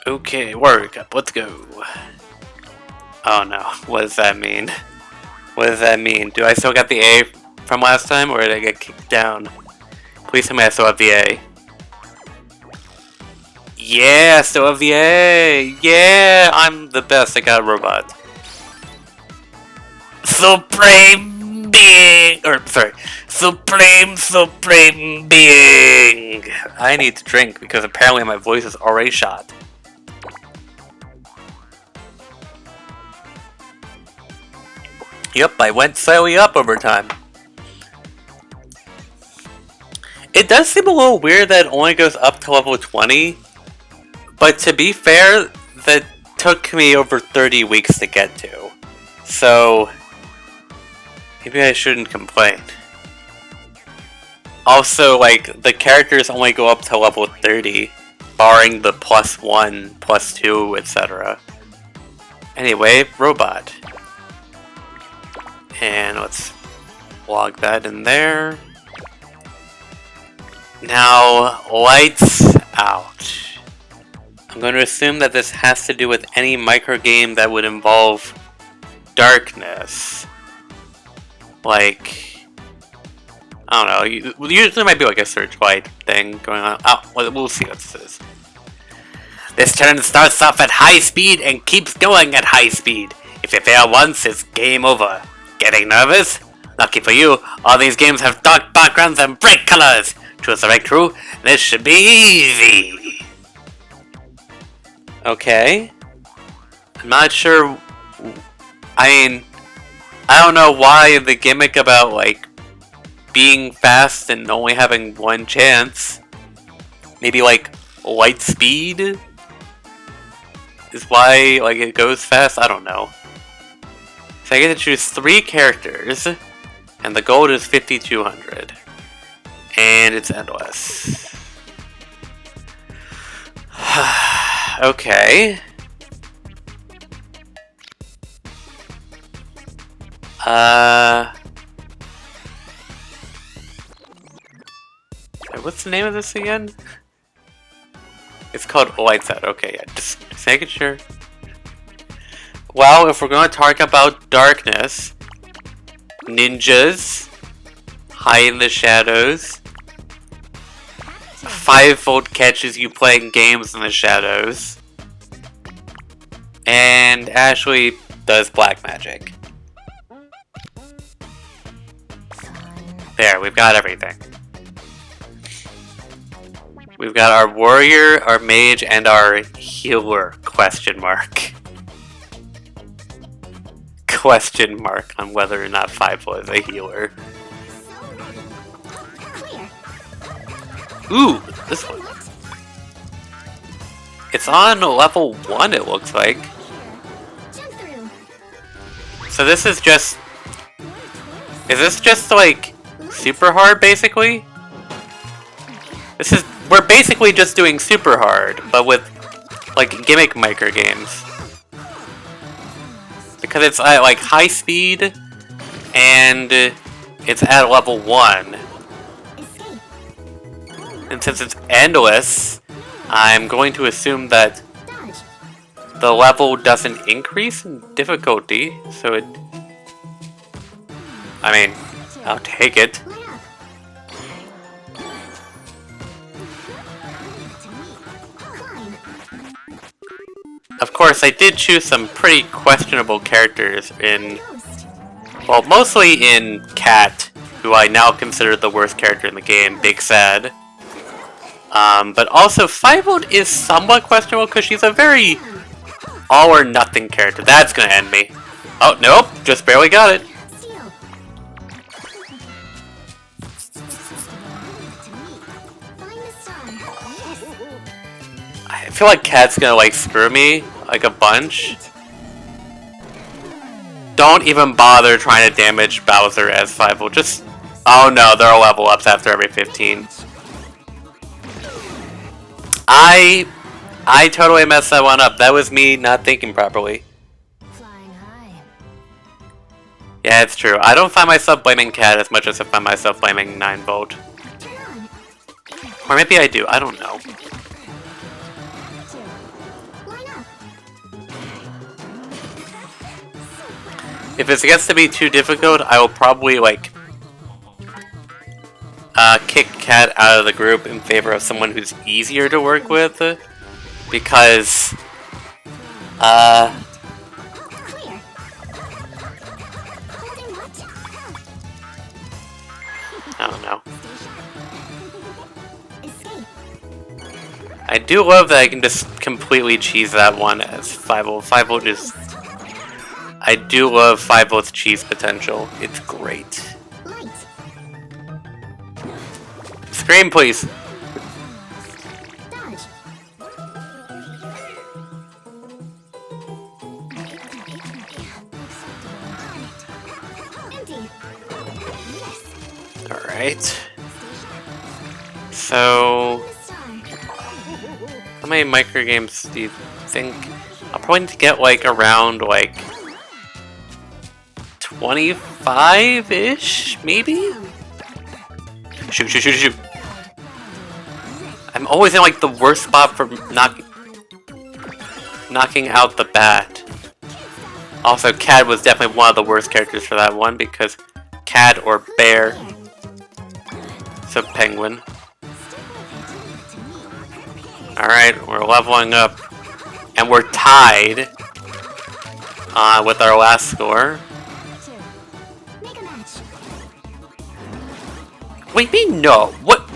Okay, Warrior Cup, let's go. Oh no, what does that mean? What does that mean? Do I still got the A from last time, or did I get kicked down? Please tell me I still have the A. Yeah, still have the A! Yeah, I'm the best, I got a robot. Supreme Being! Or, sorry, Supreme Being! I need to drink because apparently my voice is already shot. Yep, I went slightly up over time. It does seem a little weird that it only goes up to level 20, but to be fair, that took me over 30 weeks to get to. So, maybe I shouldn't complain. Also, like, the characters only go up to level 30, barring the +1, +2, etc. Anyway, robot. And let's log that in there. Now, lights out. I'm going to assume that this has to do with any micro game that would involve darkness. Like, I don't know, usually might be like a searchlight thing going on. Oh, we'll see what this is. This turn starts off at high speed and keeps going at high speed. If you fail once, it's game over. Getting nervous? Lucky for you, all these games have dark backgrounds and bright colors. Choose the right crew, this should be easy. Okay. I'm not sure. I mean, I don't know why the gimmick about, like, being fast and only having one chance. Maybe, like, light speed is why, like, it goes fast? I don't know. So I get to choose 3 characters, and the gold is 5,200. And it's endless. Okay. What's the name of this again? It's called Lights Out. Okay, yeah, just making sure. Well, if we're going to talk about darkness, ninjas, hide in the shadows, 5-volt catches you playing games in the shadows, and Ashley does black magic. There, we've got everything. We've got our warrior, our mage, and our healer, question mark. Question mark on whether or not 5-volt is a healer. Ooh, this one. It's on level 1, it looks like. So this is just... Is this just, like, super hard, basically? This is... We're basically just doing super hard, but with, like, gimmick micro games. Because it's at, like, high speed, and it's at level 1. And since it's endless, I'm going to assume that the level doesn't increase in difficulty, so it... I mean, I'll take it. Of course, I did choose some pretty questionable characters in... Well, mostly in Cat, who I now consider the worst character in the game, Big Sad. But also 5-volt is somewhat questionable because she's a very all or nothing character. That's gonna end me. Oh, nope, just barely got it. I feel like Cat's gonna, like, screw me, like, a bunch. Don't even bother trying to damage Bowser as 5-volt. Just... Oh no, there are level ups after every 15. I totally messed that one up. That was me not thinking properly. Yeah, it's true. I don't find myself blaming Cat as much as I find myself blaming 9-volt. Or maybe I do. I don't know. If it gets to be too difficult, I will probably, like, kick Cat out of the group in favor of someone who's easier to work with. Because, I don't know. I do love that I can just completely cheese that one as 5-volt. 5-volt is... I do love 5-volt's cheese potential. It's great. Scream, please! Alright. So... how many micro games do you think? I'll probably need to get like around like 25-ish, maybe? Shoot, shoot, shoot, shoot. I'm always in like the worst spot for knocking out the bat. Also, Cat was definitely one of the worst characters for that one because cat or bear. So penguin. Alright, we're leveling up. And we're tied with our last score. Wait, me? No. What?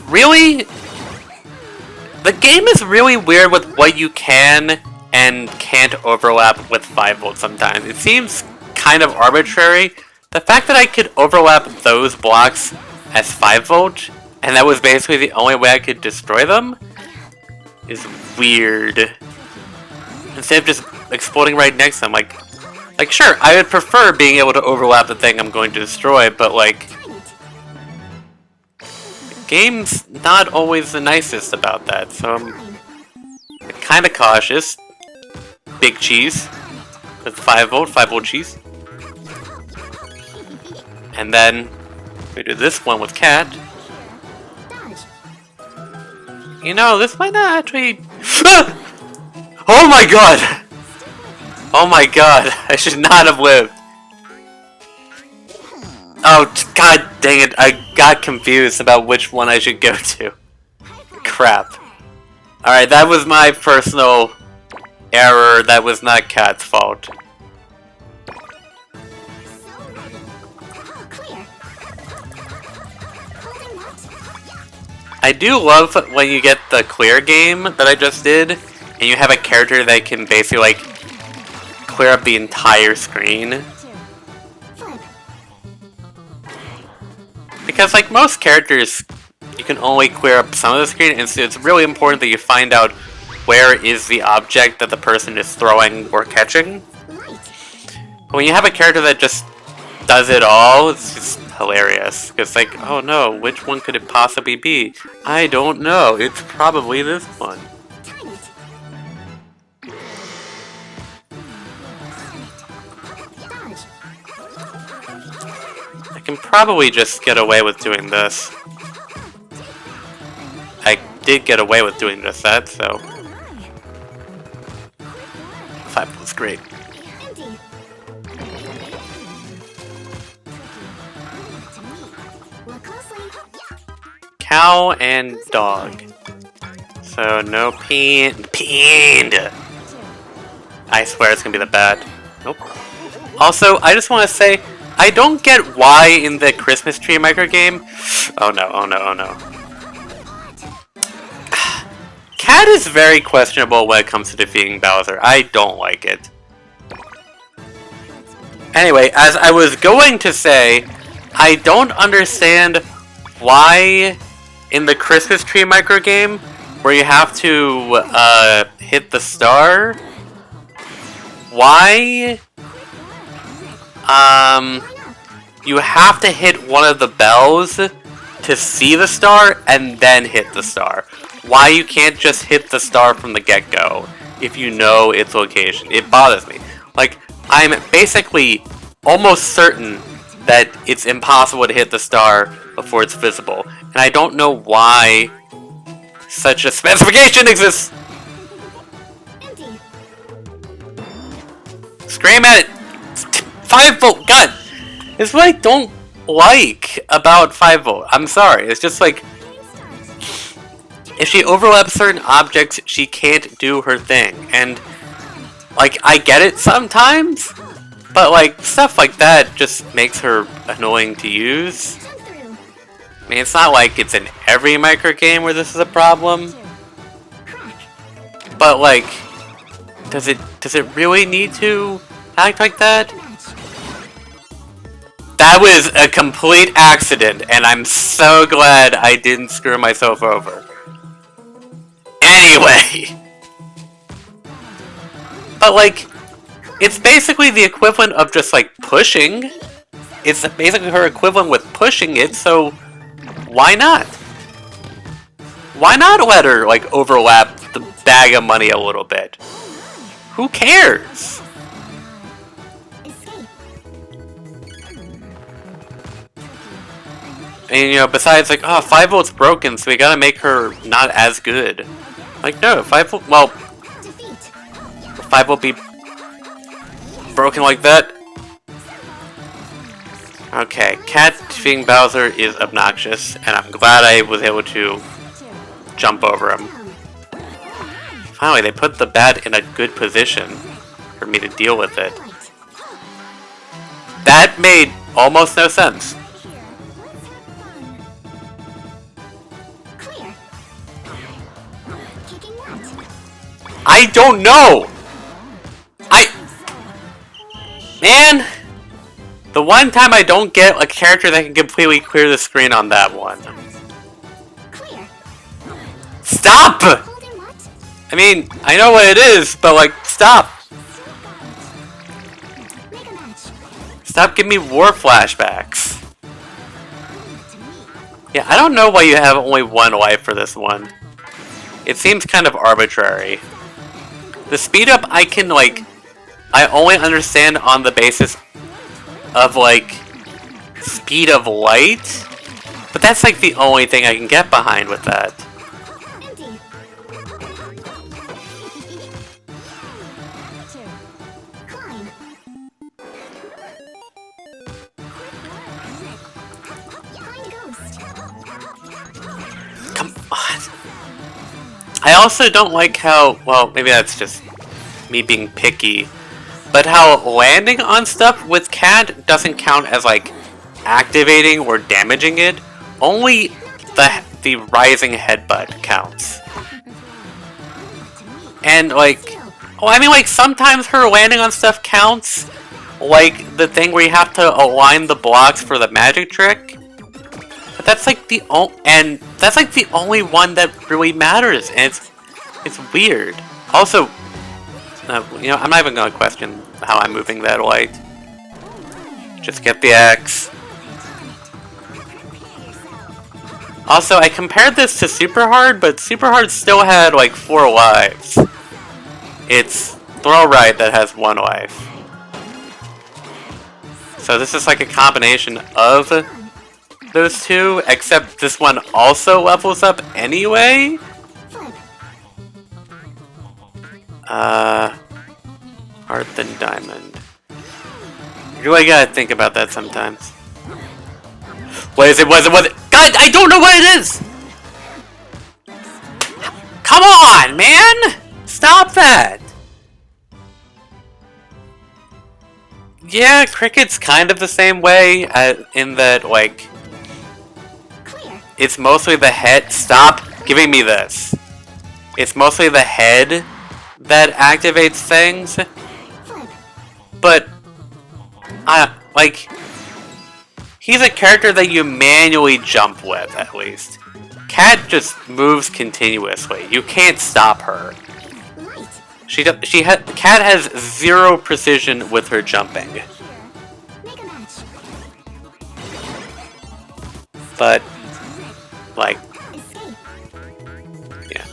Really? The game is really weird with what you can and can't overlap with 5-volt sometimes. It seems kind of arbitrary. The fact that I could overlap those blocks as 5-volt, and that was basically the only way I could destroy them, is weird. Instead of just exploding right next to them, like sure, I would prefer being able to overlap the thing I'm going to destroy, but like, the game's not always the nicest about that, so I'm kind of cautious. Big cheese with 5-volt, 5-volt cheese. And then we do this one with Cat. You know, this might not actually... Oh my god! Oh my god, I should not have lived. Oh, god dang it, I got confused about which one I should go to. Crap. Alright, that was my personal error, that was not Cat's fault. I do love when you get the clear game that I just did, and you have a character that can basically, like, clear up the entire screen. Because, like, most characters, you can only clear up some of the screen, and so it's really important that you find out where is the object that the person is throwing or catching. But when you have a character that just does it all, it's just hilarious. Because, like, oh no, which one could it possibly be? I don't know, it's probably this one. I can probably just get away with doing this. I did get away with doing just that, so... 5 was great. Cow and dog. So no peen. I swear it's gonna be the bat. Nope. Also, I just want to say, I don't get why in the Christmas tree micro game. Oh no! Oh no! Oh no! Cat is very questionable when it comes to defeating Bowser. I don't like it. Anyway, as I was going to say, I don't understand why in the Christmas tree micro game, where you have to hit the star, why you have to hit one of the bells to see the star and then hit the star. Why you can't just hit the star from the get-go if you know its location? It bothers me. Like, I'm basically almost certain that it's impossible to hit the star before it's visible. And I don't know why such a specification exists! Scream at it! 5-volt! God! It's what I don't like about 5-volt. I'm sorry. It's just like, if she overlaps certain objects, she can't do her thing. And, like, I get it sometimes, but, like, stuff like that just makes her annoying to use. I mean, it's not like it's in every micro game where this is a problem. But, like, does it really need to act like that? That was a complete accident, and I'm so glad I didn't screw myself over. Anyway! But, like, it's basically the equivalent of just, like, pushing. It's basically her equivalent with pushing it, so why not? Why not let her, like, overlap the bag of money a little bit? Who cares? And, you know, besides, like, oh, 5-volt's broken, so we gotta make her not as good. Like, no, 5-volt, well, 5-volt be broken like that? Okay, Cat defeating Bowser is obnoxious, and I'm glad I was able to jump over him. Finally, they put the bat in a good position for me to deal with it. That made almost no sense. I don't know! Man! The one time I don't get a character that can completely clear the screen on that one. Stop! I mean, I know what it is, but like, stop! Stop giving me war flashbacks. Yeah, I don't know why you have only one life for this one. It seems kind of arbitrary. The speed up I can, like, I only understand on the basis of, like, speed of light, but that's, like, the only thing I can get behind with that. Come on. I also don't like how, well, maybe that's just me being picky, but how landing on stuff with Cat doesn't count as, like, activating or damaging it. Only the rising headbutt counts. And, like, well, I mean, like, sometimes her landing on stuff counts, like the thing where you have to align the blocks for the magic trick. But that's, like, the only one that really matters, and it's weird. Also, you know, I'm not even gonna question how I'm moving that light. Just get the axe. Also, I compared this to Super Hard, but Super Hard still had, like, 4 lives. It's Throw Right that has 1 life. So this is like a combination of those two, except this one also levels up anyway? Heart than Diamond. You really gotta think about that sometimes. What is it? Was it? God, I don't know what it is! Come on, man! Stop that! Yeah, Cricket's kind of the same way, in that, like, it's mostly the head. Stop giving me this. It's mostly the head that activates things. But, like, he's a character that you manually jump with, at least. Cat just moves continuously. You can't stop her. Cat has 0 precision with her jumping. But, like, yeah.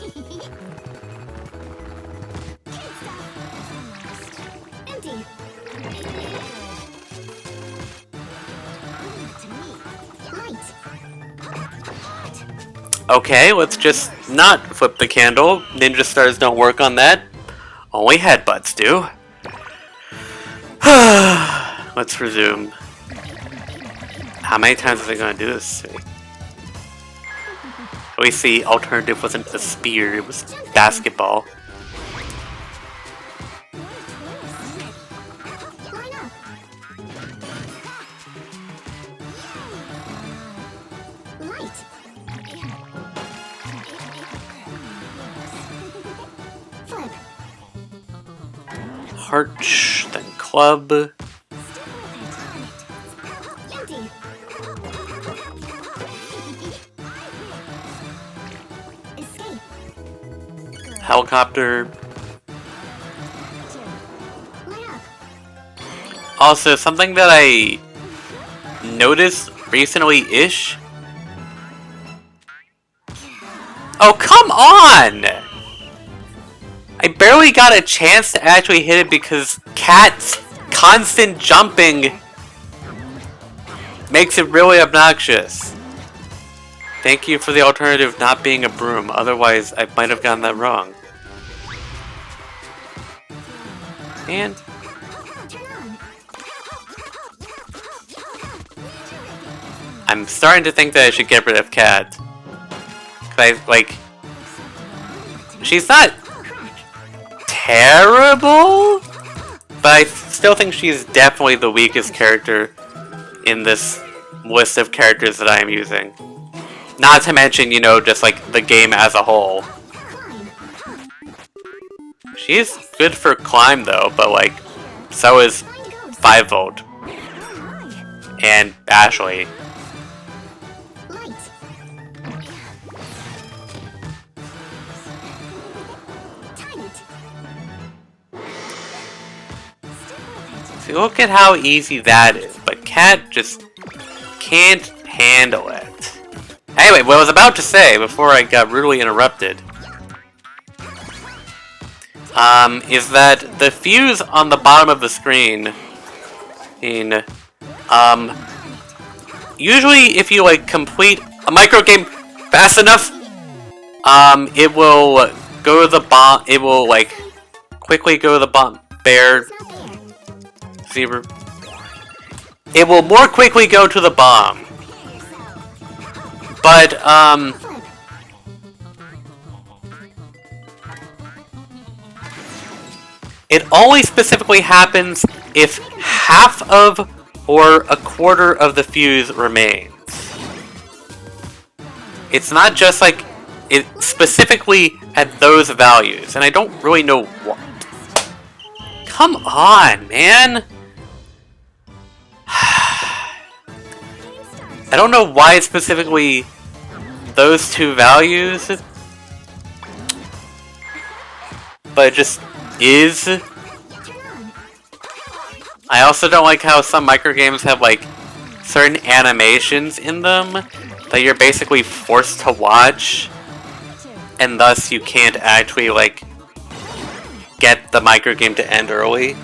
Okay, let's just not flip the candle. Ninja stars don't work on that. Only headbutts do. let's resume. How many times are they gonna do this to me? At least the alternative wasn't a spear, it was basketball. Arch, then club. Helicopter. Also, something that I noticed recently-ish. Oh, come on! I barely got a chance to actually hit it because Cat's constant jumping makes it really obnoxious. Thank you for the alternative not being a broom, otherwise I might have gotten that wrong. And... I'm starting to think that I should get rid of Cat. She's not terrible, but I still think she's definitely the weakest character in this list of characters that I am using. Not to mention, you know, just like the game as a whole. She's good for climb though, but like, so is 5-Volt. And Ashley. See, look at how easy that is, but Cat just can't handle it. Anyway, what I was about to say before I got rudely interrupted is that the fuse on the bottom of the screen usually if you like complete a micro game fast enough, it will go to the bomb. It will like quickly go to the bomb. Zebra. It will more quickly go to the bomb. But it only specifically happens if half of or a quarter of the fuse remains. It's not just like it specifically at those values, and I don't really know what. Come on, man! I don't know why it's specifically those two values, but it just is. I also don't like how some microgames have like certain animations in them that you're basically forced to watch, and thus you can't actually like get the microgame to end early.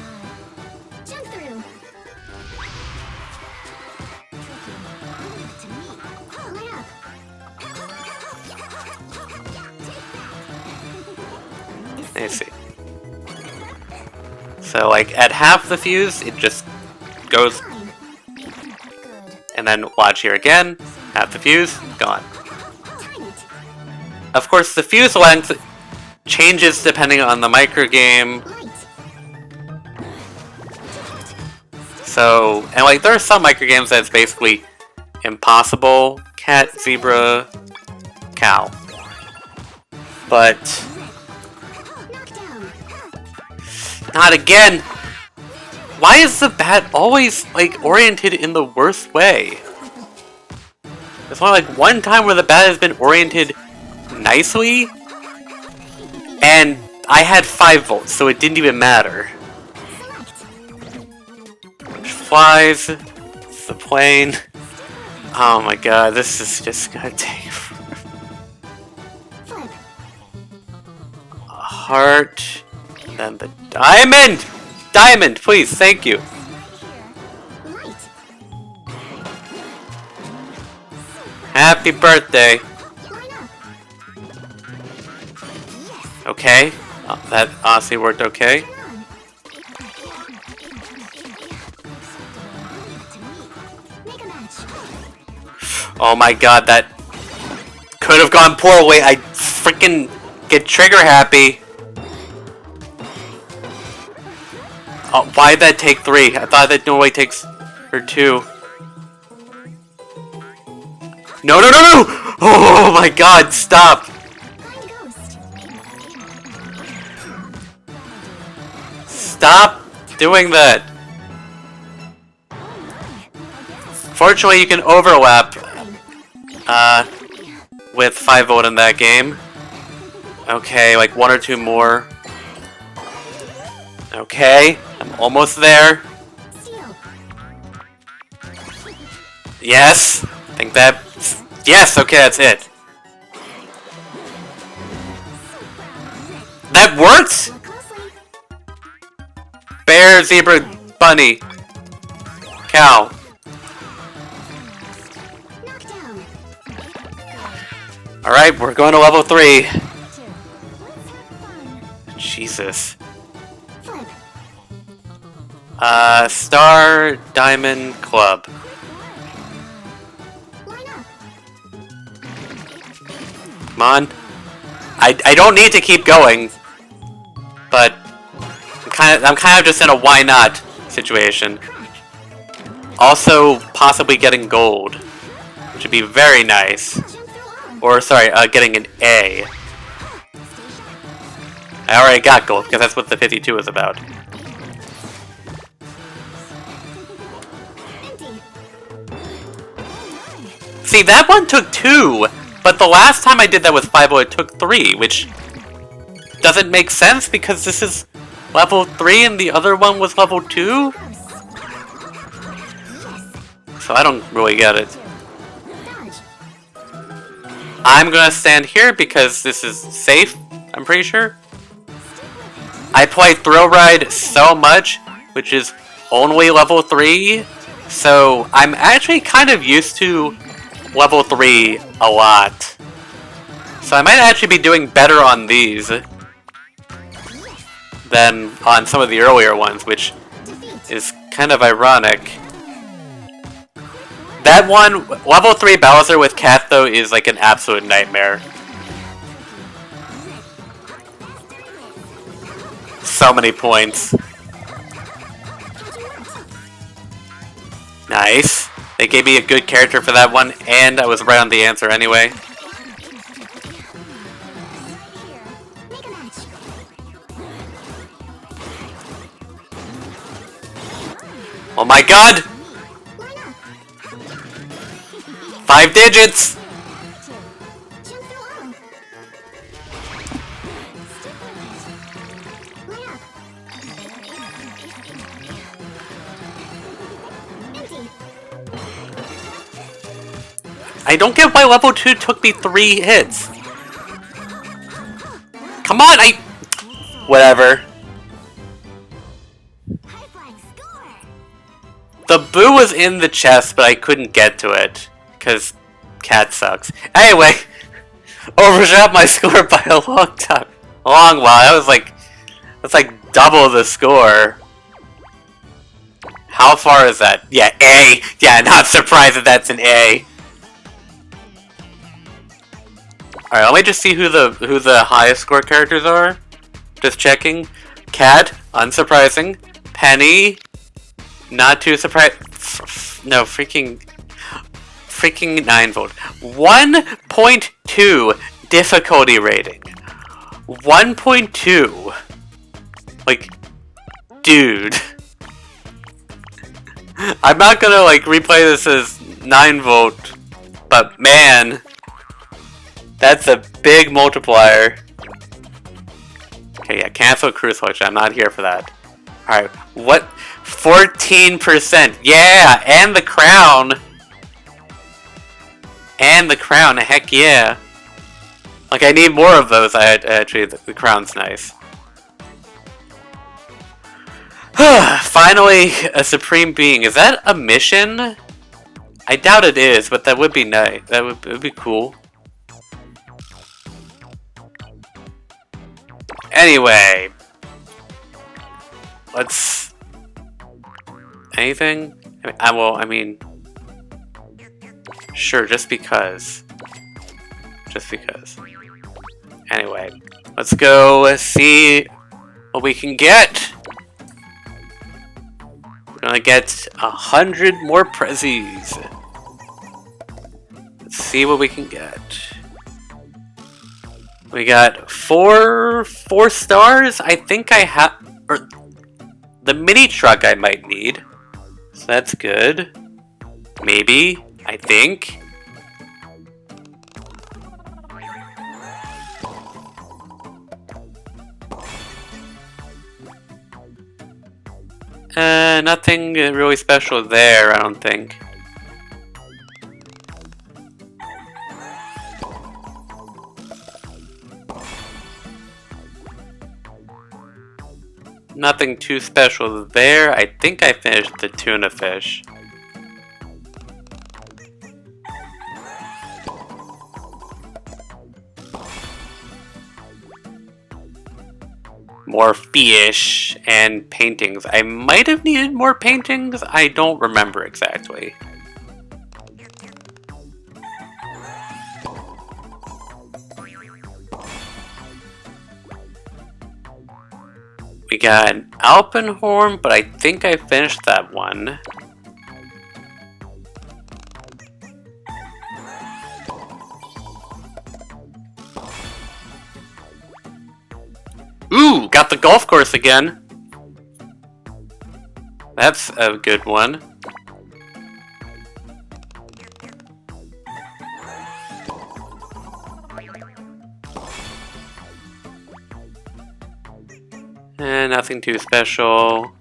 Let's see. So like at half the fuse, it just goes, and then watch here again, half the fuse, gone. Of course, the fuse length changes depending on the microgame. So, and like there are some microgames that's basically impossible. Cat, zebra, cow. But not again! Why is the bat always, like, oriented in the worst way? There's only, like, one time where the bat has been oriented nicely, and I had 5-Volt, so it didn't even matter. Flies. It's the plane. Oh my god, this is just gonna take a heart. Then the diamond! Diamond, please, thank you. Happy birthday. Okay, that honestly worked okay. Oh my god, that could have gone poorly. I freaking get trigger happy. Oh, why did that take 3? I thought that normally takes or 2. No, no, no, no! Oh my god, stop! Stop doing that! Fortunately, you can overlap with 5-volt in that game. Okay, like 1 or 2 more. Okay, I'm almost there. Yes, I think that... Yes, okay, that's it. That worked? Bear, zebra, bunny. Cow. Alright, we're going to level 3. Jesus. Star Diamond Club. Come on. I don't need to keep going, but I'm kind of just in a why not situation. Also, possibly getting gold, which would be very nice. Or sorry, getting an A. I already got gold because that's what the 52 is about. See, that one took 2, but the last time I did that with 5-0, it took 3, which doesn't make sense because this is level 3 and the other one was level 2? So I don't really get it. I'm gonna stand here because this is safe, I'm pretty sure. I play Thrill Ride so much, which is only level 3, so I'm actually kind of used to level 3 a lot. So I might actually be doing better on these than on some of the earlier ones, which is kind of ironic. That one, level 3 Bowser with Cat, though, is like an absolute nightmare. So many points. Nice. They gave me a good character for that one, and I was right on the answer anyway. Oh my god! 5 digits! I don't get why level 2 took me 3 hits. Come on, whatever. The boo was in the chest, but I couldn't get to it. Because Cat sucks. Anyway, overshot my score by a long time. A long while. That's like double the score. How far is that? Yeah, A. Yeah, not surprised that that's an A. Alright, let me just see who the highest score characters are. Just checking. Cat, unsurprising. Penny, not too surprised. No, freaking 9-volt. 1.2 difficulty rating. 1.2. Like, dude. I'm not gonna like replay this as 9-volt, but man, that's a big multiplier. Okay, yeah, cancel cruise selection. I'm not here for that. Alright, what? 14%. Yeah, and the crown. And the crown, heck yeah. Like, I need more of those. Actually, the crown's nice. Finally, a supreme being. Is that a mission? I doubt it is, but that would be nice. That would be cool. Anyway, let's... Anything? I mean... Sure, just because. Just because. Anyway, let's go see what we can get. We're gonna get 100 more prezzies. Let's see what we can get. We got four stars. I think I have, or the mini truck I might need. So that's good. Maybe, I think. Nothing really special there, I don't think. Nothing too special there. I think I finished the tuna fish. More fish and paintings. I might have needed more paintings. I don't remember exactly. We got an Alpenhorn, but I think I finished that one. Ooh, got the golf course again. That's a good one. Nothing too special.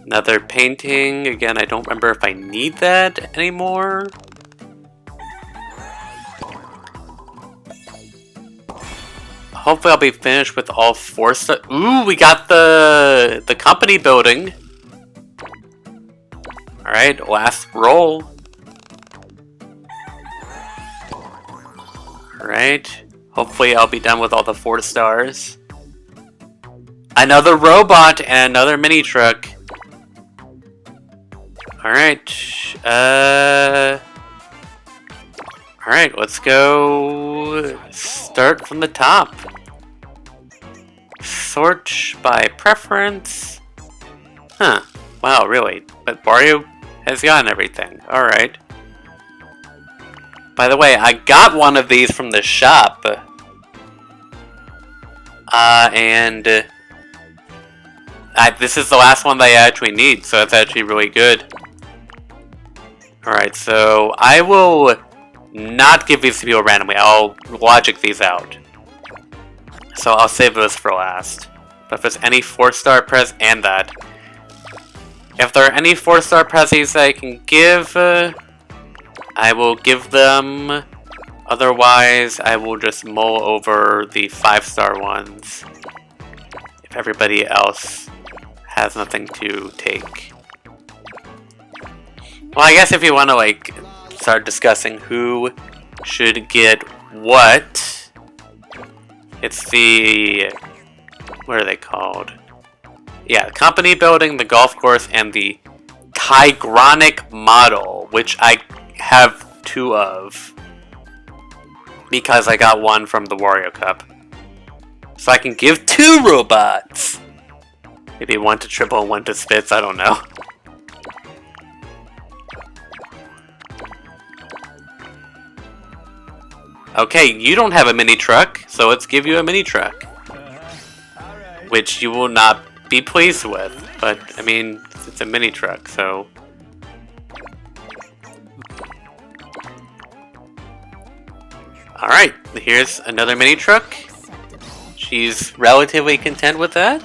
Another painting. Again, I don't remember if I need that anymore. Hopefully I'll be finished with all 4 stars. Ooh, we got the company building. Alright, last roll. Alright. Hopefully I'll be done with all the 4 stars. Another robot and another mini truck. Alright. Alright, let's go start from the top. Sort by preference. Huh. Wow, really? But Wario has gotten everything. Alright. By the way, I got one of these from the shop. This is the last one that I actually need, so it's actually really good. Alright, so I will not give these to people randomly. I'll logic these out. So I'll save those for last. But if there's any 4-star prez and that. If there are any 4-star prezzies that I can give, I will give them. Otherwise, I will just mull over the 5-star ones. If everybody else has nothing to take. Well, I guess if you want to, like, start discussing who should get what, it's the... what are they called? Yeah, company building, the golf course, and the Tigronic model, which I have 2 of. Because I got one from the Wario Cup. So I can give 2 robots! Maybe 1 to Triple and 1 to Spitz, I don't know. Okay, you don't have a mini truck, so let's give you a mini truck. Which you will not be pleased with, but I mean, it's a mini truck, so... Alright, here's another mini truck. She's relatively content with that.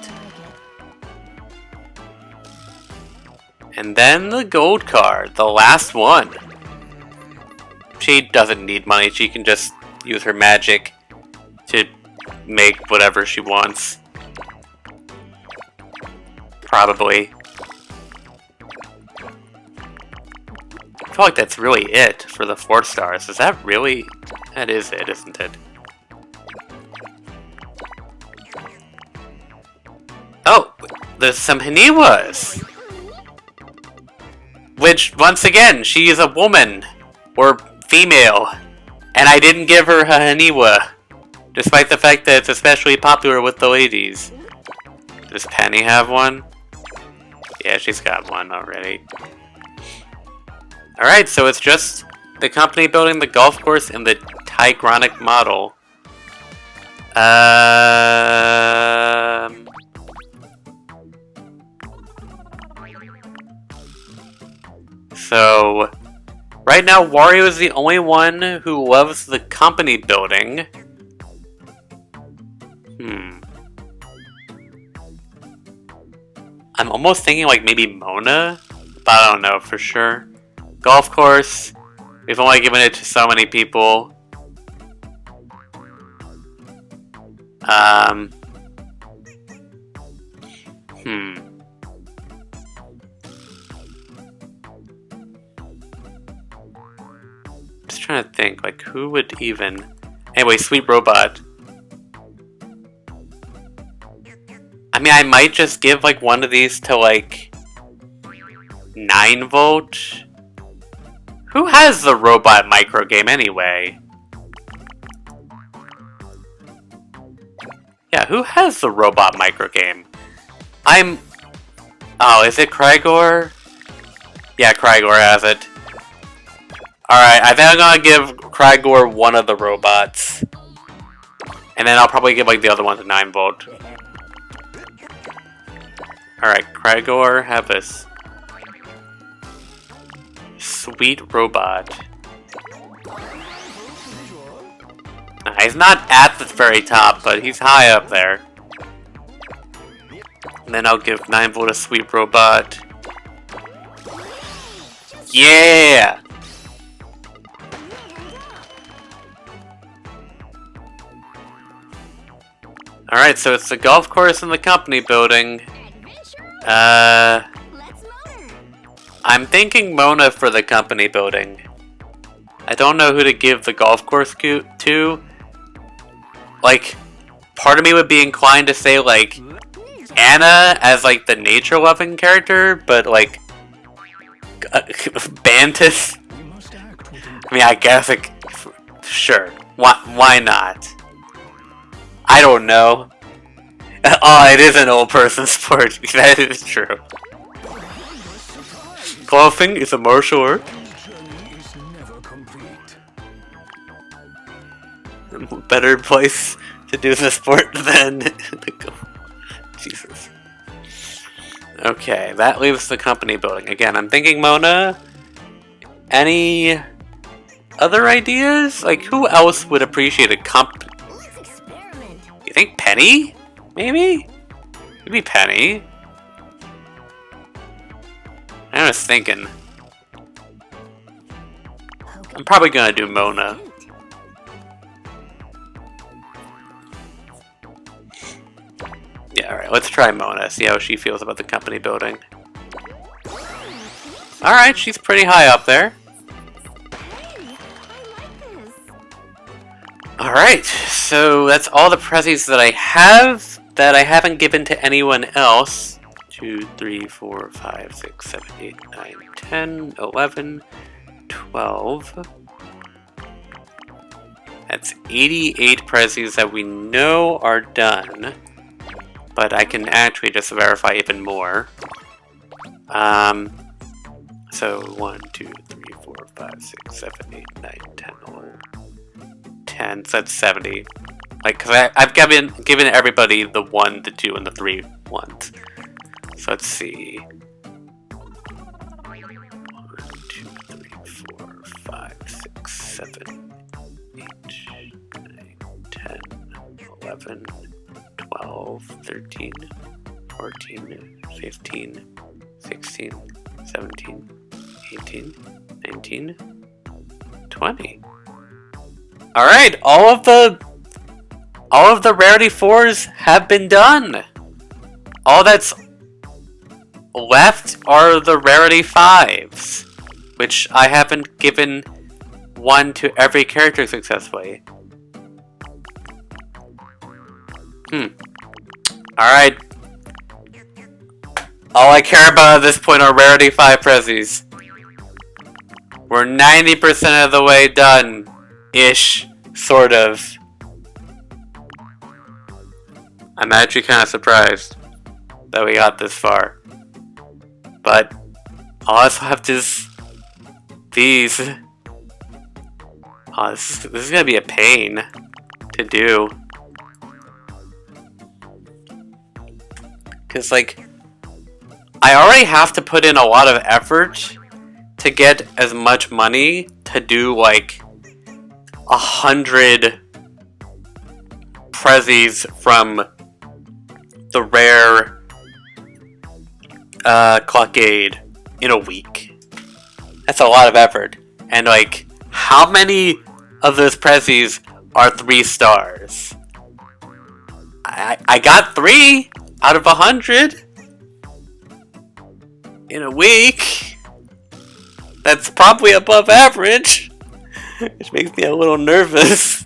And then the gold card, the last one. She doesn't need money, she can just use her magic to make whatever she wants. Probably. I feel like that's really it for the 4 stars. Is that really? That is it, isn't it? there's some Haniwas. Which, once again, she is a woman. Or female. And I didn't give her a Haniwa. Despite the fact that it's especially popular with the ladies. Does Penny have one? Yeah, she's got one already. Alright, so it's just the company building the golf course and the Tigronic model. So, right now Wario is the only one who loves the company building. I'm almost thinking like maybe Mona, but I don't know for sure. Golf course, we've only given it to so many people. Just trying to think, like, who would even... Anyway, Sweet Robot. I mean, I might just give, like, one of these to, like... 9-volt? Who has the robot micro game anyway? Yeah, who has the robot micro game? Oh, is it Krygor? Yeah, Krygor has it. Alright, I think I'm gonna give Krygor one of the robots. And then I'll probably give like the other one to 9-volt. Alright, Krygor, have this. Sweet robot. He's not at the very top, but he's high up there. And then I'll give 9-volt a sweet robot. Yeah! Alright, so it's the golf course and the company building. I'm thinking Mona for the company building. I don't know who to give the golf course to. Like, part of me would be inclined to say, like, Anna as, like, the nature-loving character, but, like, Bantus? I mean, I guess, like, sure. Why not? I don't know. Oh, it is an old person sport. That is true. Golfing is a martial art. Better place to do the sport than the golf. Jesus. Okay, that leaves the company building. Again, I'm thinking Mona. Any other ideas? Like, who else would appreciate a You think Penny? Maybe? Maybe Penny. I was thinking. I'm probably gonna do Mona. Yeah, alright, let's try Mona, see how she feels about the company building. Alright, she's pretty high up there. Alright, so that's all the prezzies that I have that I haven't given to anyone else. 2, 3, 4, 5, 6, 7, 8, 9, 10, 11, 12. That's 88 prezzies that we know are done. But I can actually just verify even more. So 1, 2, 3, 4, 5, 6, 7, 8, 9, 10, 11, 10. So that's 70. Like, cause I've given everybody the 1, the 2, and the 3 ones. So let's see. 1, 2, 3, 4, 5, 6, 7, 8, 9, 10, 11, 12, 13, 14, 15, 16, 17, 18, 19, 20. Alright, all of the rarity 4s have been done. All that's left are the rarity 5s, which I haven't given one to every character successfully. Alright. All I care about at this point are rarity 5 prezzies. We're 90% of the way done. Ish. Sort of. I'm actually kind of surprised that we got this far. But all that's left is these. Oh, this is gonna be a pain to do. Cause like, I already have to put in a lot of effort to get as much money to do like 100 prezzies from the rare Clockade in a week. That's a lot of effort. And like, how many of those prezzies are 3 stars? I got 3 out of 100 in a week. That's probably above average, which makes me a little nervous.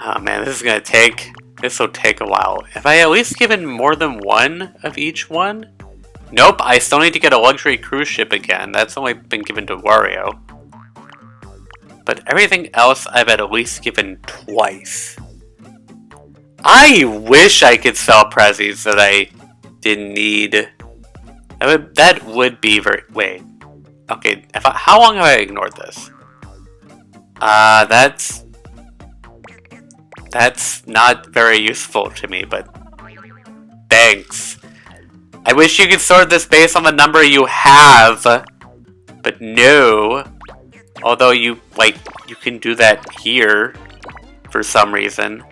Oh man, this will take a while. Have I at least given more than one of each one? Nope, I still need to get a luxury cruise ship again. That's only been given to Wario. But everything else I've at least given twice. I wish I could sell prezzies that I didn't need. That would be very... Wait. Okay, how long have I ignored this? That's not very useful to me, but thanks. I wish you could sort this based on the number you have, but no. Although you can do that here for some reason.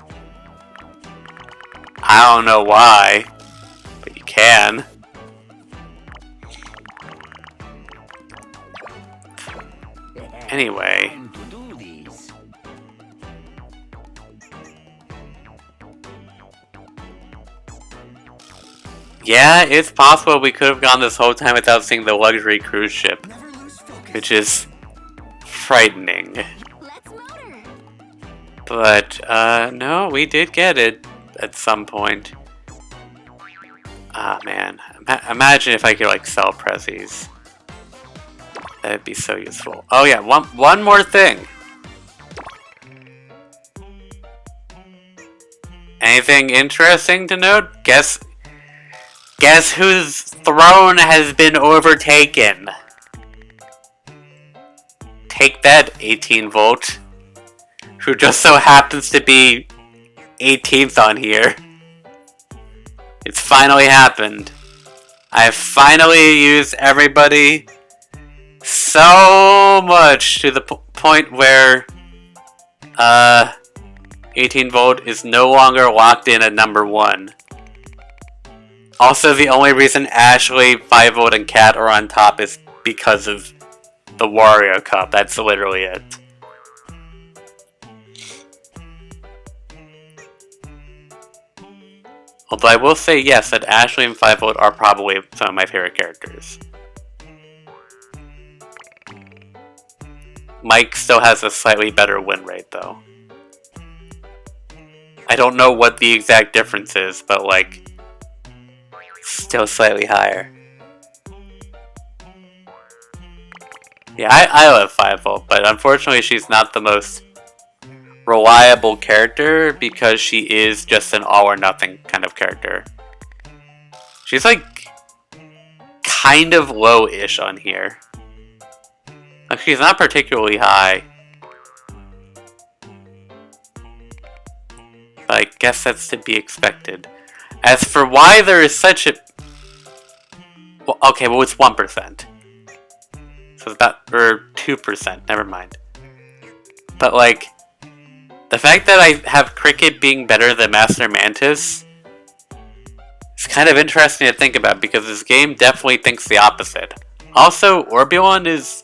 I don't know why, but you can. Anyway. Yeah, it's possible we could have gone this whole time without seeing the luxury cruise ship, which is frightening. But, no, we did get it at some point. Ah, man. Imagine if I could, like, sell prezzies. That'd be so useful. Oh, yeah, one more thing. Anything interesting to note? Guess whose throne has been overtaken? Take that, 18 volt. Who just so happens to be 18th on here. It's finally happened. I've finally used everybody so much to the point where 18 volt is no longer locked in at number 1. Also, the only reason Ashley, 5 volt, and Cat are on top is because of the Wario Cup. That's literally it. Although I will say yes, that Ashley and 5 volt are probably some of my favorite characters. Mike still has a slightly better win rate though. I don't know what the exact difference is, but like, still slightly higher. Yeah, I love 5 volt, but unfortunately she's not the most reliable character because she is just an all or nothing kind of character. She's like kind of low-ish on here. Like, she's not particularly high. But I guess that's to be expected. As for why there is such a... Well, okay, well it's 1%. So it's about... or 2%, never mind. But like... the fact that I have Cricket being better than Master Mantis is kind of interesting to think about because this game definitely thinks the opposite. Also, Orbulon is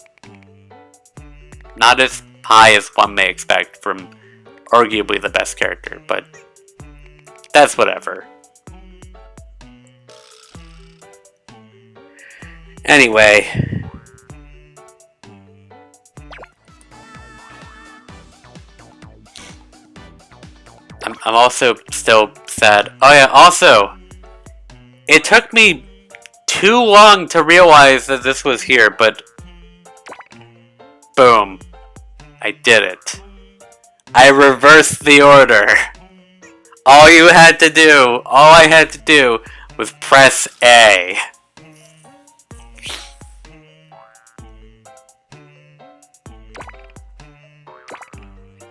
not as high as one may expect from arguably the best character, but that's whatever. Anyway, I'm also still sad. Oh yeah, also, it took me too long to realize that this was here, but boom, I did it. I reversed the order. All I had to do was press A.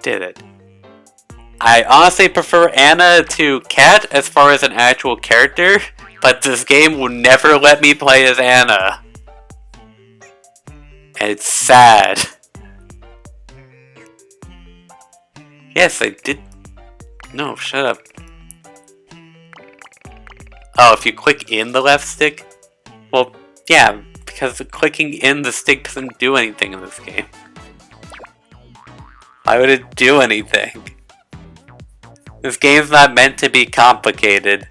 Did it. I honestly prefer Anna to Kat as far as an actual character, but this game will never let me play as Anna. And it's sad. Yes, I did. No, shut up. Oh, if you click in the left stick? Well, yeah, because clicking in the stick doesn't do anything in this game. Why would it do anything? This game's not meant to be complicated.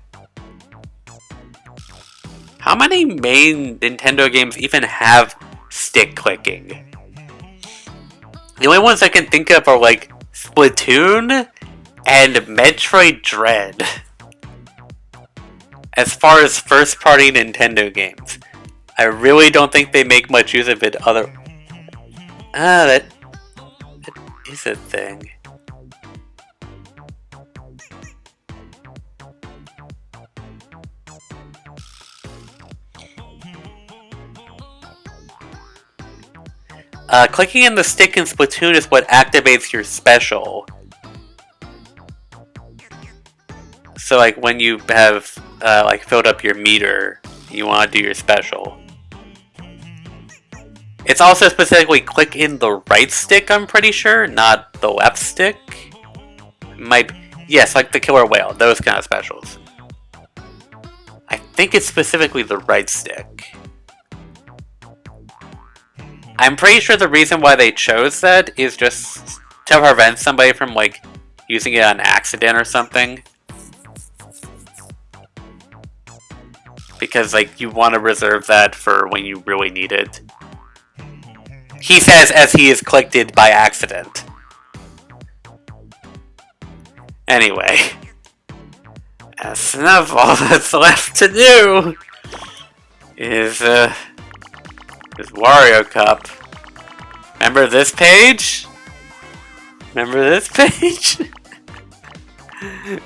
How many main Nintendo games even have stick clicking? The only ones I can think of are like Splatoon and Metroid Dread. As far as first-party Nintendo games, I really don't think they make much use of it other... that is a thing. Clicking in the stick in Splatoon is what activates your special. So like when you have like filled up your meter, you want to do your special. It's also specifically click in the right stick, I'm pretty sure, not the left stick. Yes, like the killer whale, those kind of specials. I think it's specifically the right stick. I'm pretty sure the reason why they chose that is just to prevent somebody from like using it on accident or something. Because like you want to reserve that for when you really need it. He says as he is clicked it by accident. Anyway. That's enough. All that's left to do is Wario Cup. Remember this page? Remember this page?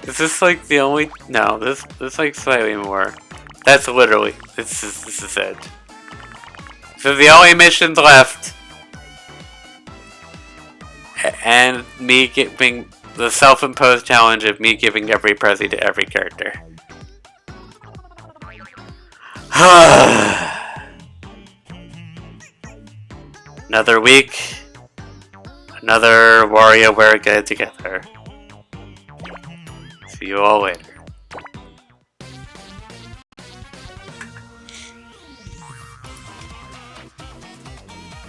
Is this like the only... No, this like slightly more. That's literally... This is it. So the only missions left. And me giving the self-imposed challenge of me giving every Prezi to every character. Another week. Another WarioWare get together. See you all later.